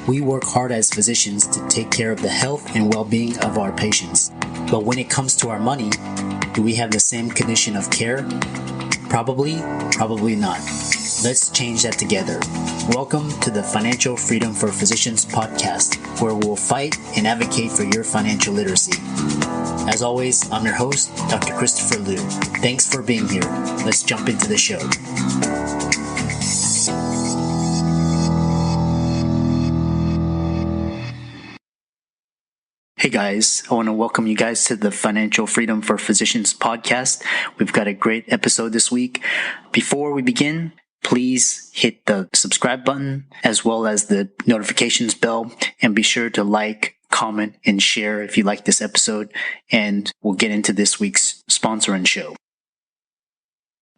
We work hard as physicians to take care of the health and well-being of our patients. But when it comes to our money, do we have the same condition of care? Probably not. Let's change that together. Welcome to the Financial Freedom for Physicians podcast, where we'll fight and advocate for your financial literacy. As always, I'm your host, Dr. Christopher Liu. Thanks for being here. Let's jump into the show. Hey guys, I want to welcome you guys to the Financial Freedom for Physicians podcast. We've got a great episode this week. Before we begin, please hit the subscribe button as well as the notifications bell, and be sure to like, comment, and share if you like this episode, and we'll get into this week's sponsor and show.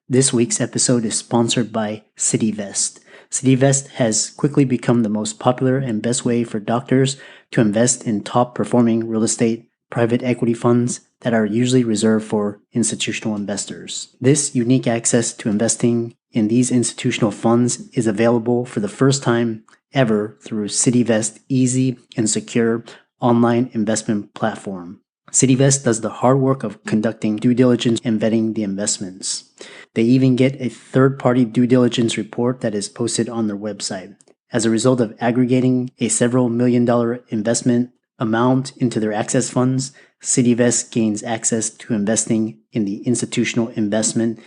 This week's episode is sponsored by CityVest. CityVest has quickly become the most popular and best way for doctors to invest in top-performing real estate private equity funds that are usually reserved for institutional investors. This unique access to investing in these institutional funds is available for the first time ever through CityVest's easy and secure online investment platform. CityVest does the hard work of conducting due diligence and vetting the investments. They even get a third-party due diligence report that is posted on their website. As a result of aggregating a several million-dollar investment amount into their access funds, CityVest gains access to investing in the institutional investment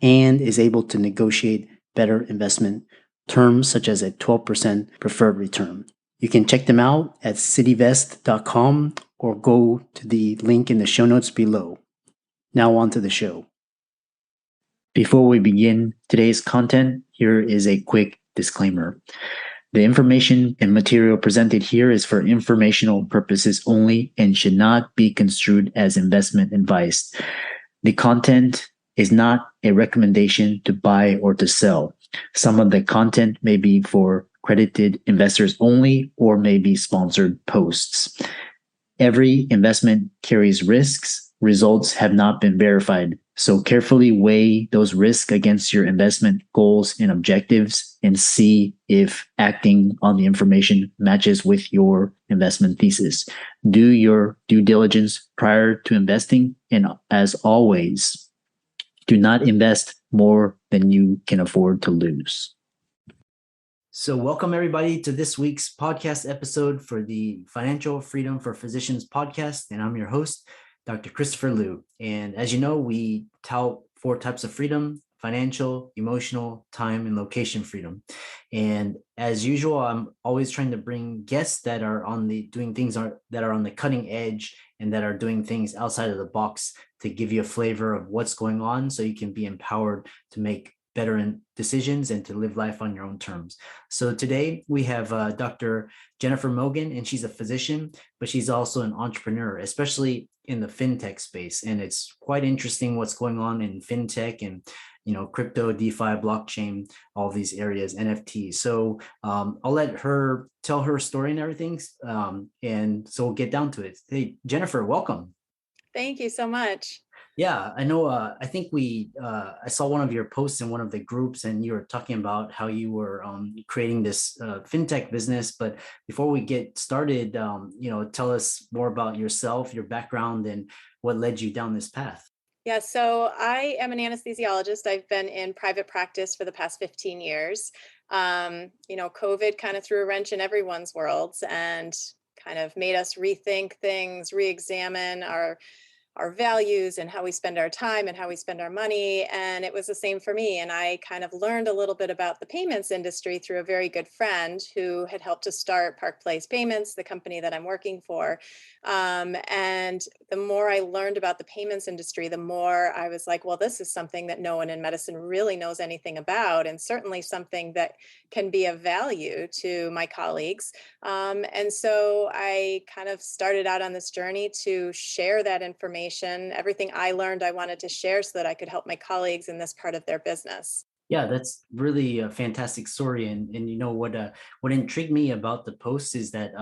and is able to negotiate better investment terms such as a 12% preferred return. You can check them out at cityvest.com or go to the link in the show notes below. Now on to the show. Before we begin today's content, here is a quick disclaimer. The information and material presented here is for informational purposes only and should not be construed as investment advice. The content is not a recommendation to buy or to sell. Some of the content may be for accredited investors only or may be sponsored posts. Every investment carries risks. Results have not been verified, so carefully weigh those risks against your investment goals and objectives and see if acting on the information matches with your investment thesis. Do your due diligence prior to investing, and as always, do not invest more than you can afford to lose. So welcome everybody to this week's podcast episode for the Financial Freedom for Physicians podcast, and I'm your host, Dr. Christopher Liu. And as you know, we tout 4 types of freedom: financial, emotional, time, and location freedom. And as usual, I'm always trying to bring guests that are doing things that are on the cutting edge and that are doing things outside of the box to give you a flavor of what's going on so you can be empowered to make better decisions and to live life on your own terms. So today we have Dr. Jennifer Mogan, and she's a physician, but she's also an entrepreneur, especially in the fintech space. And it's quite interesting what's going on in fintech and, crypto, DeFi, blockchain, all these areas, NFTs. So I'll let her tell her story and everything. And so we'll get down to it. Hey, Jennifer, welcome. Thank you so much. Yeah, I know. I think I saw one of your posts in one of the groups, and you were talking about how you were creating this fintech business. But before we get started, tell us more about yourself, your background, and what led you down this path. Yeah, so I am an anesthesiologist. I've been in private practice for the past 15 years. COVID kind of threw a wrench in everyone's worlds and kind of made us rethink things, re-examine our values and how we spend our time and how we spend our money. And it was the same for me. And I kind of learned a little bit about the payments industry through a very good friend who had helped to start Park Place Payments, the company that I'm working for. And the more I learned about the payments industry, the more I was like, well, this is something that no one in medicine really knows anything about, and certainly something that can be of value to my colleagues. And so I kind of started out on this journey to share that information. Everything I learned, I wanted to share so that I could help my colleagues in this part of their business. Yeah, that's really a fantastic story. And what intrigued me about the post is that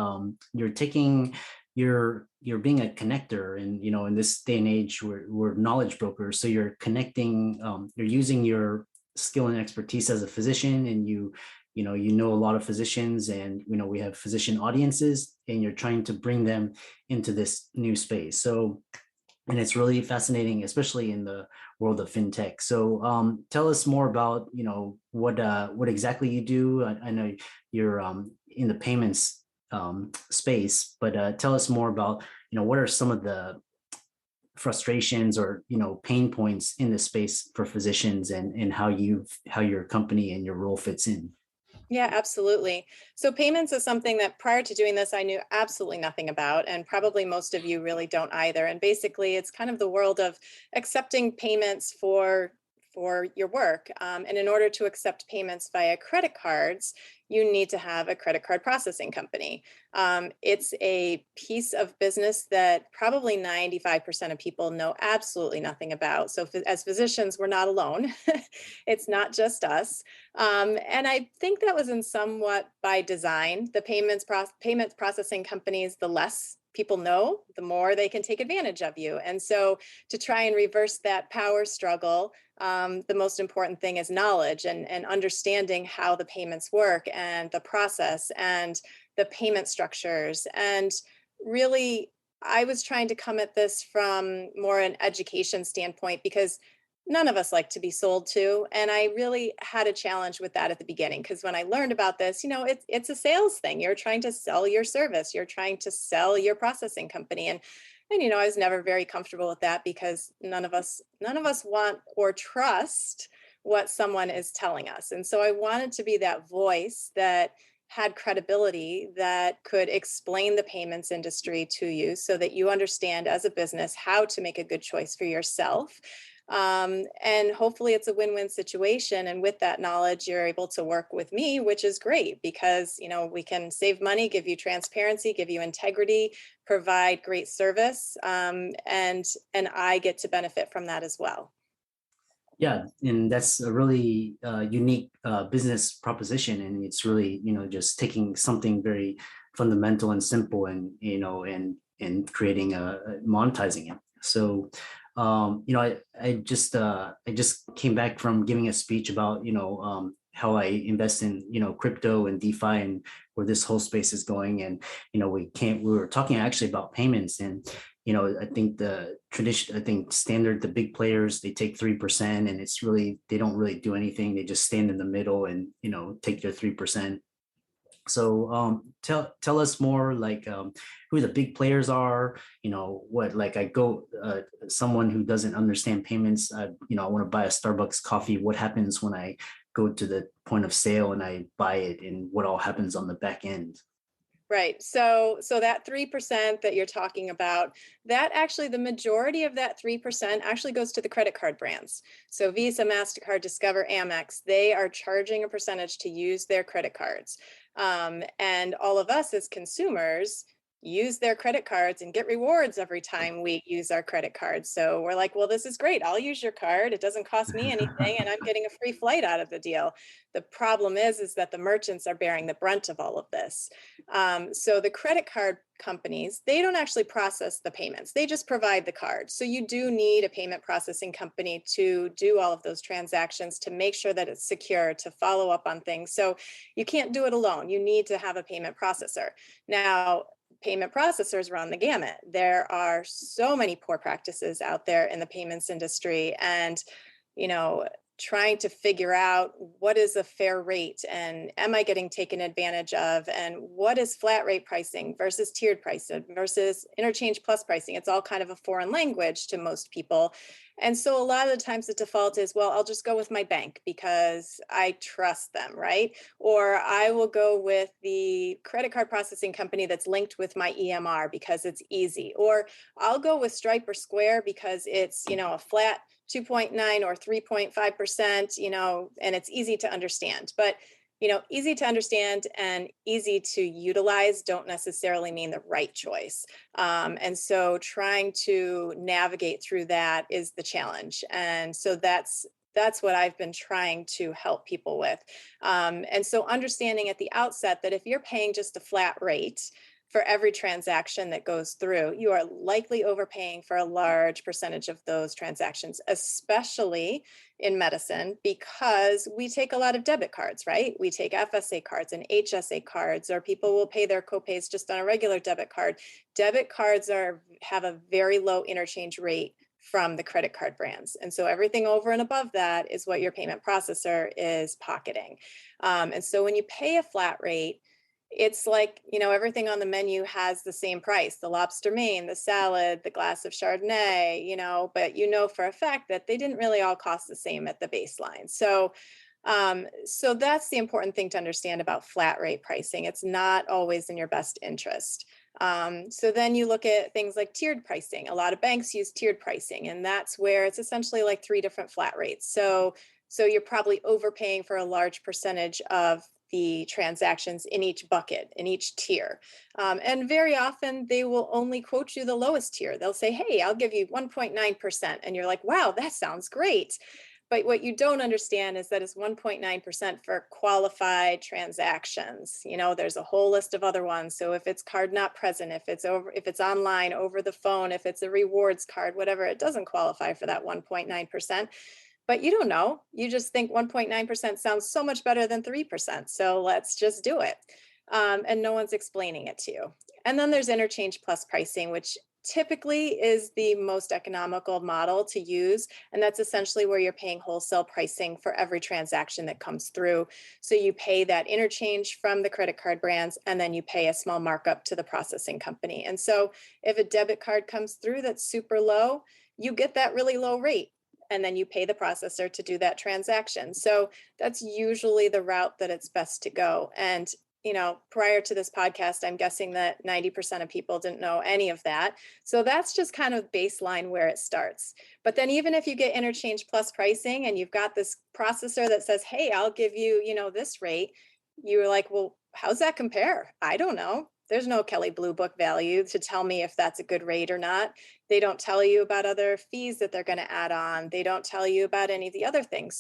you're being a connector, and in this day and age we're knowledge brokers. So you're connecting, you're using your skill and expertise as a physician, and you you know a lot of physicians, and we have physician audiences, and you're trying to bring them into this new space. So, and it's really fascinating, especially in the world of fintech. So, tell us more about what exactly you do. I know you're in the payments space, but tell us more about what are some of the frustrations or pain points in the space for physicians, and how your company and your role fits in. Yeah, absolutely. So payments is something that prior to doing this, I knew absolutely nothing about, and probably most of you really don't either. And basically, it's kind of the world of accepting payments for your work. And in order to accept payments via credit cards, you need to have a credit card processing company. It's a piece of business that probably 95% of people know absolutely nothing about. So, as physicians, we're not alone. It's not just us. And I think that was in somewhat by design. The payment processing companies, the less people know, the more they can take advantage of you. And so, to try and reverse that power struggle, the most important thing is knowledge and understanding how the payments work and the process and the payment structures. And really, I was trying to come at this from more an education standpoint because none of us like to be sold to. And I really had a challenge with that at the beginning because when I learned about this, it's a sales thing. You're trying to sell your service, you're trying to sell your processing company. And I was never very comfortable with that because none of us want or trust what someone is telling us. And so I wanted to be that voice that had credibility that could explain the payments industry to you so that you understand as a business how to make a good choice for yourself. And hopefully it's a win-win situation. And with that knowledge, you're able to work with me, which is great because, we can save money, give you transparency, give you integrity, provide great service. And I get to benefit from that as well. Yeah, and that's a really unique business proposition, and it's really just taking something very fundamental and simple, and and creating monetizing it. So, I just came back from giving a speech about how I invest in crypto and DeFi and where this whole space is going, and we were talking actually about payments, and I think standard, the big players, they take 3%, and it's really, they don't really do anything. They just stand in the middle and, take their 3%. So tell us more, like who the big players are, what, like I go, someone who doesn't understand payments, I want to buy a Starbucks coffee. What happens when I go to the point of sale and I buy it, and what all happens on the back end? Right. So that 3% that you're talking about, that actually the majority of that 3% actually goes to the credit card brands. So Visa, Mastercard, Discover, Amex, they are charging a percentage to use their credit cards. And all of us as consumers use their credit cards and get rewards every time we use our credit cards. So we're like, well, this is great. I'll use your card. It doesn't cost me anything, and I'm getting a free flight out of the deal. The problem is that the merchants are bearing the brunt of all of this. So the credit card companies, they don't actually process the payments. They just provide the card. So you do need a payment processing company to do all of those transactions, to make sure that it's secure, to follow up on things. So you can't do it alone. You need to have a payment processor. Now, payment processors run the gamut. There are so many poor practices out there in the payments industry, and trying to figure out what is a fair rate, and am I getting taken advantage of, and what is flat rate pricing versus tiered pricing versus interchange plus pricing. It's all kind of a foreign language to most people. And so a lot of the times the default is, well, I'll just go with my bank because I trust them, right? Or I will go with the credit card processing company that's linked with my EMR because it's easy. Or I'll go with Stripe or Square because it's, a flat 2.9 or 3.5%, and it's easy to understand. But easy to understand and easy to utilize don't necessarily mean the right choice. And so trying to navigate through that is the challenge. And so that's what I've been trying to help people with. And so understanding at the outset that if you're paying just a flat rate, for every transaction that goes through, you are likely overpaying for a large percentage of those transactions, especially in medicine, because we take a lot of debit cards, right? We take FSA cards and HSA cards, or people will pay their copays just on a regular debit card. Debit cards have a very low interchange rate from the credit card brands. And so everything over and above that is what your payment processor is pocketing. And so when you pay a flat rate, it's like, everything on the menu has the same price, the lobster main, the salad, the glass of Chardonnay, but for a fact that they didn't really all cost the same at the baseline. So that's the important thing to understand about flat rate pricing. It's not always in your best interest. So then you look at things like tiered pricing. A lot of banks use tiered pricing, and that's where it's essentially like 3 different flat rates. So you're probably overpaying for a large percentage of the transactions in each bucket, in each tier. And very often they will only quote you the lowest tier. They'll say, hey, I'll give you 1.9%. And you're like, wow, that sounds great. But what you don't understand is that it's 1.9% for qualified transactions. There's a whole list of other ones. So if it's card not present, if it's online, over the phone, if it's a rewards card, whatever, it doesn't qualify for that 1.9%. But you don't know. You just think 1.9% sounds so much better than 3%. So let's just do it. And no one's explaining it to you. And then there's interchange plus pricing, which typically is the most economical model to use. And that's essentially where you're paying wholesale pricing for every transaction that comes through. So you pay that interchange from the credit card brands, and then you pay a small markup to the processing company. And so if a debit card comes through that's super low, you get that really low rate, and then you pay the processor to do that transaction. So that's usually the route that it's best to go. And prior to this podcast, I'm guessing that 90% of people didn't know any of that. So that's just kind of baseline where it starts. But then even if you get interchange plus pricing and you've got this processor that says, hey, I'll give you, this rate, you're like, well, how's that compare? I don't know. There's no Kelley Blue Book value to tell me if that's a good rate or not. They don't tell you about other fees that they're going to add on. They don't tell you about any of the other things.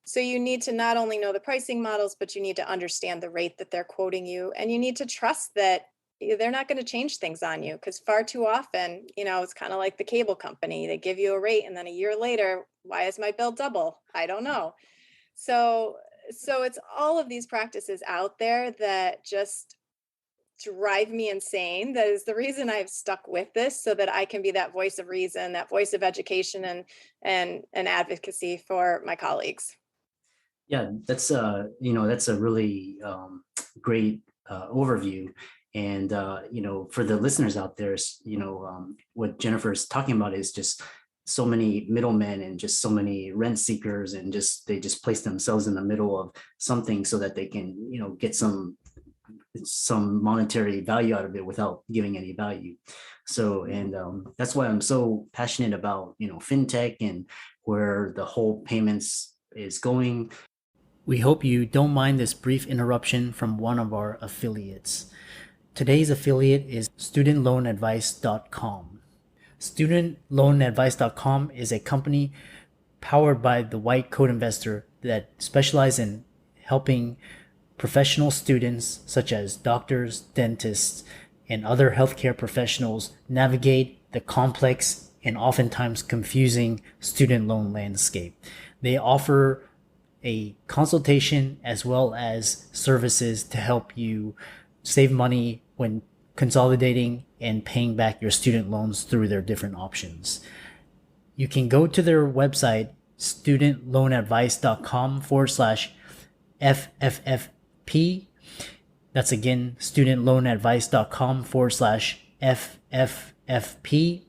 So you need to not only know the pricing models, but you need to understand the rate that they're quoting you. And you need to trust that they're not going to change things on you, because far too often, it's kind of like the cable company. They give you a rate, and then a year later, why is my bill double? I don't know. So it's all of these practices out there that just drive me insane. That is the reason I've stuck with this, so that I can be that voice of reason, that voice of education and advocacy for my colleagues. Yeah, that's that's a really great overview. And for the listeners out there, what Jennifer's talking about is just so many middlemen and just so many rent seekers, and they just place themselves in the middle of something so that they can get some monetary value out of it without giving any value. So, and that's why I'm so passionate about fintech and where the whole payments is going. We hope you don't mind this brief interruption from one of our affiliates. Today's affiliate is studentloanadvice.com. Studentloanadvice.com is a company powered by the White Coat Investor that specializes in helping professional students such as doctors, dentists, and other healthcare professionals navigate the complex and oftentimes confusing student loan landscape. They offer a consultation as well as services to help you save money when consolidating and paying back your student loans through their different options. You can go to their website, studentloanadvice.com/FFFP. That's again, studentloanadvice.com/FFFP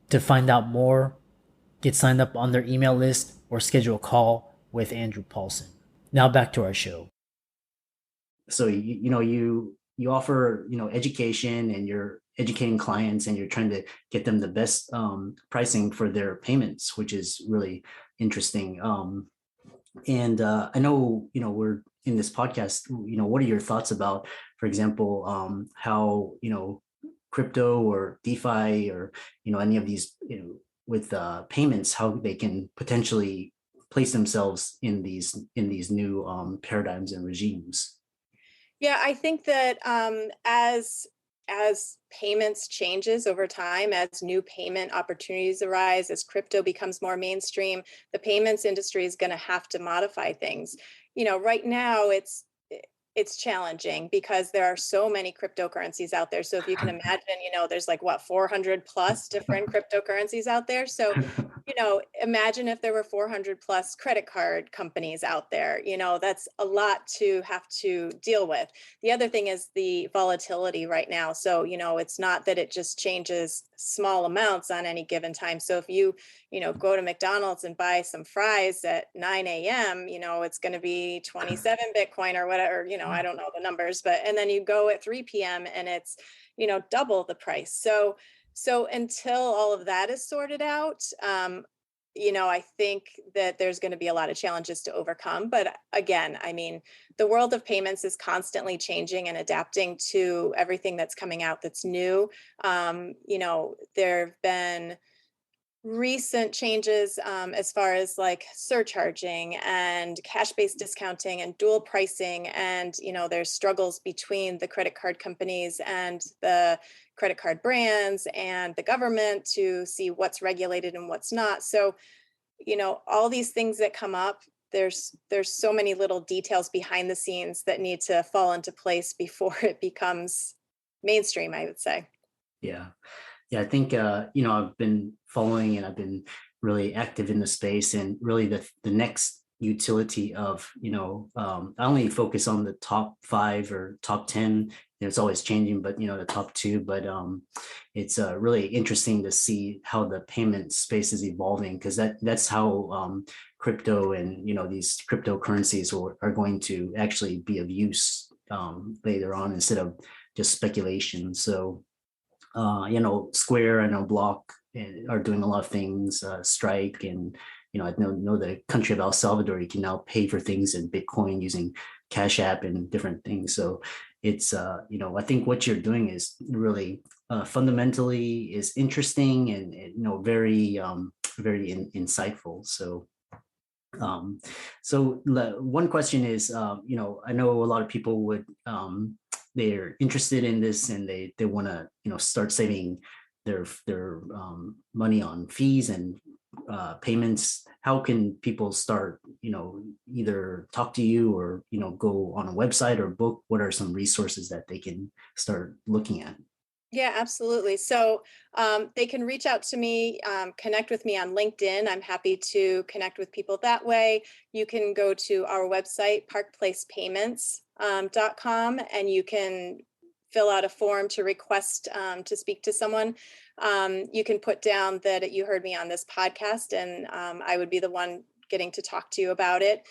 to find out more, get signed up on their email list, or schedule a call with Andrew Paulson. Now back to our show. So you offer education, and you're educating clients, and you're trying to get them the best pricing for their payments, which is really interesting. And I know we're in this podcast. What are your thoughts about, for example, how crypto or DeFi or any of these with payments, how they can potentially place themselves in these new paradigms and regimes? Yeah, I think that as as payments changes over time, as new payment opportunities arise, as crypto becomes more mainstream, the payments industry is going to have to modify things. Right now it's challenging because there are so many cryptocurrencies out there. So if you can imagine, there's like what, 400 plus different cryptocurrencies out there. So, imagine if there were 400 plus credit card companies out there. That's a lot to have to deal with. The other thing is the volatility right now. So, it's not that it just changes small amounts on any given time. So if you go to McDonald's and buy some fries at 9 a.m., it's going to be 27 Bitcoin or whatever, I don't know the numbers, and then you go at 3 p.m. and it's, double the price. So until all of that is sorted out, I think that there's going to be a lot of challenges to overcome. But again, I mean, the world of payments is constantly changing and adapting to everything that's coming out that's new. There have been recent changes as far as like surcharging and cash-based discounting and dual pricing, and there's struggles between the credit card companies and the credit card brands and the government to see what's regulated and what's not. So all these things that come up, there's so many little details behind the scenes that need to fall into place before it becomes mainstream, I would say. Yeah. Yeah, I think I've been following and I've been really active in the space, and really the next utility of I only focus on the top 5 or top 10. It's always changing, but the top 2. But it's really interesting to see how the payment space is evolving, because that's how crypto and these cryptocurrencies are going to actually be of use later on, instead of just speculation. So Square and Block are doing a lot of things, Strike, and I know the country of El Salvador, you can now pay for things in Bitcoin using Cash App and different things. So it's I think what you're doing is really fundamentally is interesting, and very insightful. So one question is, I know a lot of people would they're interested in this, and they want to start saving their money on fees and payments. How can people start, either talk to you or go on a website or book? What are some resources that they can start looking at? Yeah, absolutely. So they can reach out to me, connect with me on LinkedIn. I'm happy to connect with people that way. You can go to our website, parkplacepayments.com, and you can fill out a form to request to speak to someone. You can put down that you heard me on this podcast, and I would be the one getting to talk to you about it.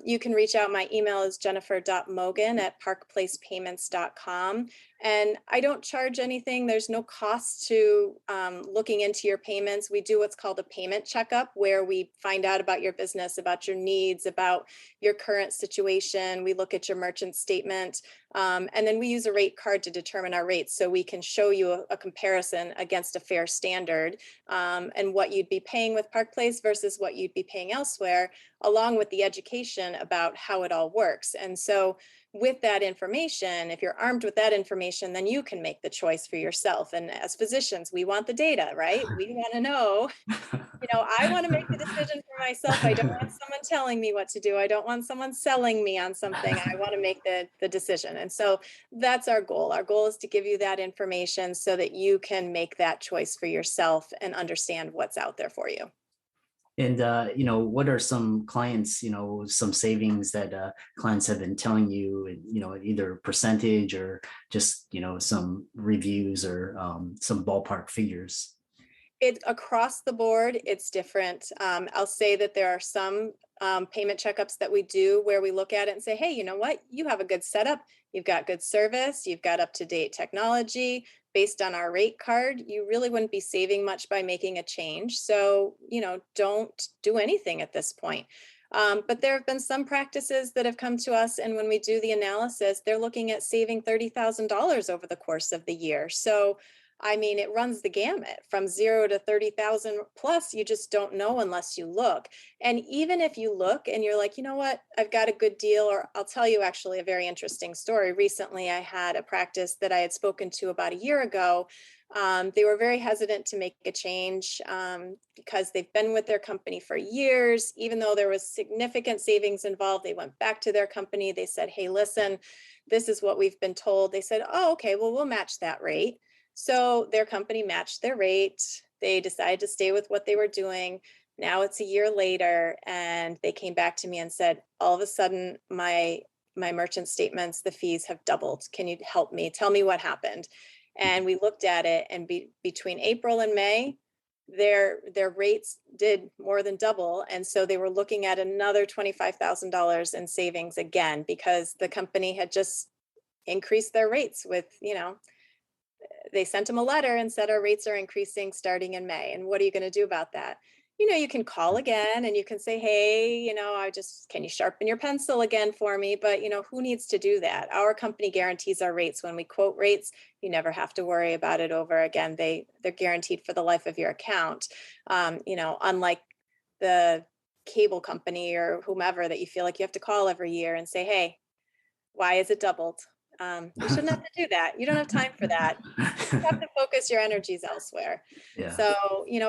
You can reach out. My email is jennifer.mogan@parkplacepayments.com. And I don't charge anything. There's no cost to looking into your payments. We do what's called a payment checkup, where we find out about your business, about your needs, about your current situation. We look at your merchant statement, and then we use a rate card to determine our rates, so we can show you a comparison against a fair standard, and what you'd be paying with Park Place versus what you'd be paying elsewhere, along with the education about how it all works. And so with that information, if you're armed with that information, then you can make the choice for yourself. And as physicians, we want the data, right? We want to know, I want to make the decision for myself. I don't want someone telling me what to do. I don't want someone selling me on something. I want to make the decision. And so that's our goal. Our goal is to give you that information so that you can make that choice for yourself and understand what's out there for you. And what are some clients, some savings that clients have been telling you, either percentage or just some reviews or some ballpark figures? It across the board, it's different. I'll say that there are some payment checkups that we do where we look at it and say, hey, you know what? You have a good setup. You've got good service. You've got up-to-date technology. Based on our rate card, you really wouldn't be saving much by making a change. So, don't do anything at this point. But there have been some practices that have come to us, and when we do the analysis, they're looking at saving $30,000 over the course of the year. So, I mean, it runs the gamut from 0 to 30,000 plus. You just don't know unless you look. And even if you look and you're like, you know what, I've got a good deal, or I'll tell you actually a very interesting story. Recently, I had a practice that I had spoken to about a year ago. They were very hesitant to make a change because they've been with their company for years. Even though there was significant savings involved, they went back to their company. They said, hey, listen, this is what we've been told. They said, oh, okay, well, we'll match that rate. So their company matched their rate. They decided to stay with what they were doing. Now it's a year later, and they came back to me and said, all of a sudden, my merchant statements, the fees have doubled. Can you help me? Tell me what happened. And we looked at it, and between April and May, their rates did more than double. And so they were looking at another $25,000 in savings again, because the company had just increased their rates with, they sent them a letter and said, our rates are increasing starting in May. And what are you going to do about that? You can call again and you can say, hey, can you sharpen your pencil again for me? But, who needs to do that? Our company guarantees our rates. When we quote rates, you never have to worry about it over again. They're guaranteed for the life of your account. Unlike the cable company or whomever that you feel like you have to call every year and say, hey, why is it doubled? You shouldn't have to do that. You don't have time for that. You have to focus your energies elsewhere. Yeah. So,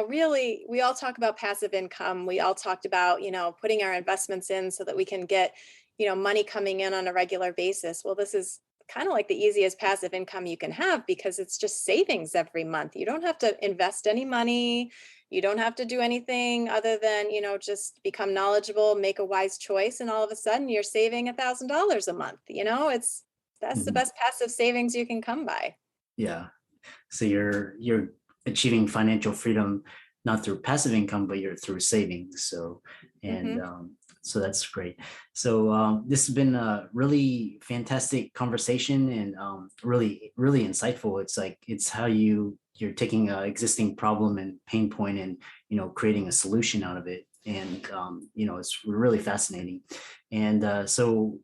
really, we all talk about passive income. We all talked about, putting our investments in so that we can get, money coming in on a regular basis. Well, this is kind of like the easiest passive income you can have, because it's just savings every month. You don't have to invest any money. You don't have to do anything other than, just become knowledgeable, make a wise choice. And all of a sudden you're saving $1,000 a month. That's the best passive savings you can come by. Yeah. So you're achieving financial freedom not through passive income, but you're through savings. So so that's great. So this has been a really fantastic conversation, and really, really insightful. It's how you're taking an existing problem and pain point and creating a solution out of it. And it's really fascinating. And so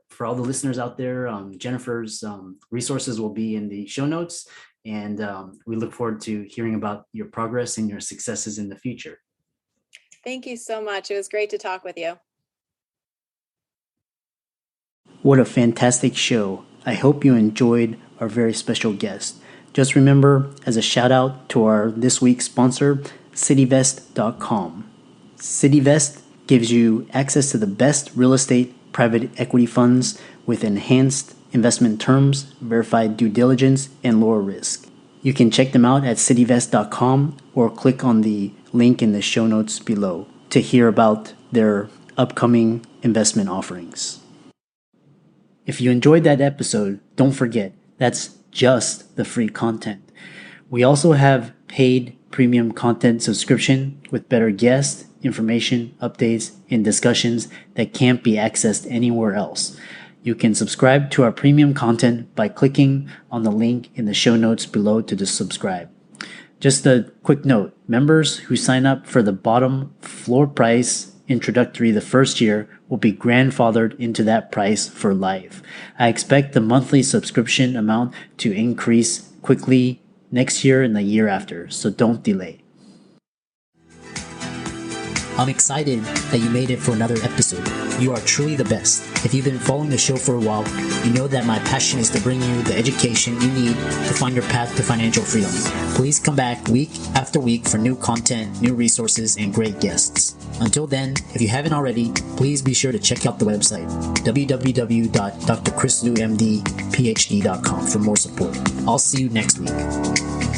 for all the listeners out there, Jennifer's resources will be in the show notes, and we look forward to hearing about your progress and your successes in the future. Thank you so much. It was great to talk with you. What a fantastic show. I hope you enjoyed our very special guest. Just remember, as a shout out to our this week's sponsor, cityvest.com. CityVest gives you access to the best real estate private equity funds with enhanced investment terms, verified due diligence, and lower risk. You can check them out at cityvest.com or click on the link in the show notes below to hear about their upcoming investment offerings. If you enjoyed that episode, don't forget, that's just the free content. We also have paid premium content subscription with better guests, information, updates, and discussions that can't be accessed anywhere else. You can subscribe to our premium content by clicking on the link in the show notes below to subscribe. Just a quick note, members who sign up for the bottom floor price introductory the first year will be grandfathered into that price for life. I expect the monthly subscription amount to increase quickly next year and the year after, so don't delay. I'm excited that you made it for another episode. You are truly the best. If you've been following the show for a while, you know that my passion is to bring you the education you need to find your path to financial freedom. Please come back week after week for new content, new resources, and great guests. Until then, if you haven't already, please be sure to check out the website, www.drchrislumdphd.com for more support. I'll see you next week.